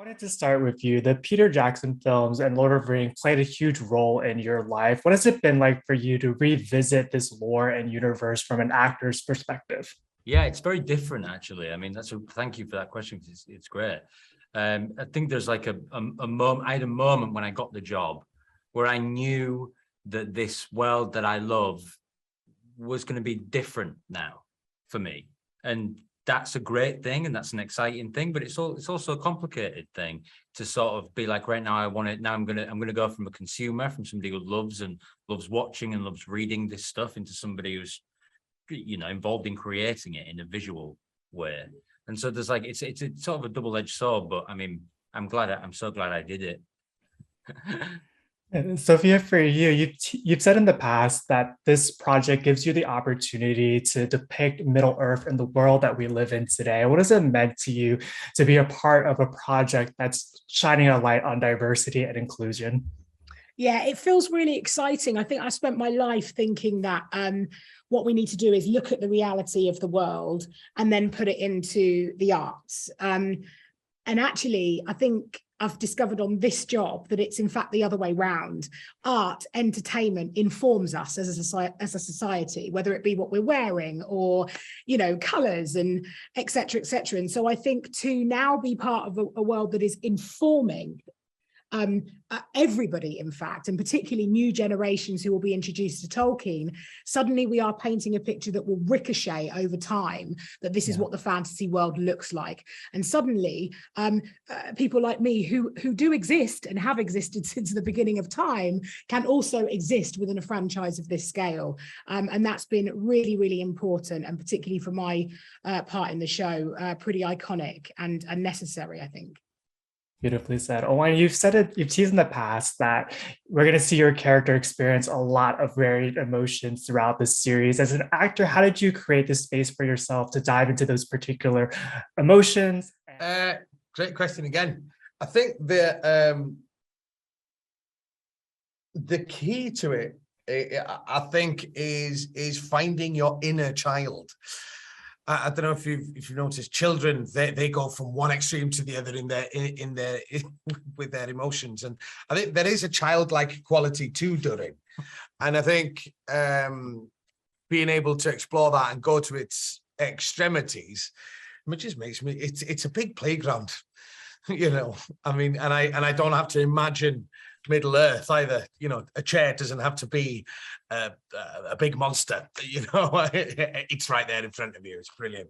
Wanted to start with you. The Peter Jackson films and Lord of the Rings played a huge role in your life. What has it been like for you to revisit this lore and universe from an actor's perspective? Yeah, it's very different actually. I mean, thank you for that question because it's great. I think there's like a moment. I had a moment when I got the job where I knew that this world that I love was going to be different now for me, and that's a great thing and that's an exciting thing. But it's also a complicated thing to sort of be like, right now I want it. Now I'm gonna go from a consumer, from somebody who loves watching and loves reading this stuff, into somebody who's involved in creating it in a visual way. And so there's like it's a sort of a double-edged sword, but I mean, I'm so glad I did it. And Sophia, for you, you've said in the past that this project gives you the opportunity to depict Middle Earth and the world that we live in today. What has it meant to you to be a part of a project that's shining a light on diversity and inclusion? Yeah, it feels really exciting. I think I spent my life thinking that what we need to do is look at the reality of the world and then put it into the arts. And actually, I think I've discovered on this job that it's in fact the other way round. Art, entertainment informs us as a society, whether it be what we're wearing or, colours and et cetera, et cetera. And so I think to now be part of a world that is informing everybody, in fact, and particularly new generations who will be introduced to Tolkien, suddenly we are painting a picture that will ricochet over time, that this is what the fantasy world looks like. And suddenly people like me who do exist and have existed since the beginning of time can also exist within a franchise of this scale. And that's been really, really important, and particularly for my part in the show, pretty iconic and necessary, I think. Beautifully said. Owen, you've teased in the past that we're going to see your character experience a lot of varied emotions throughout this series. As an actor, how did you create this space for yourself to dive into those particular emotions? Great question again. I think the key to it, I think, is finding your inner child. I don't know if you've noticed, children, they go from one extreme to the other in their with their emotions, and I think there is a childlike quality to Durin, and I think being able to explore that and go to its extremities, it just makes me it's a big playground, I mean, and I don't have to imagine Middle Earth either. A chair doesn't have to be a big monster. It's right there in front of you. It's brilliant.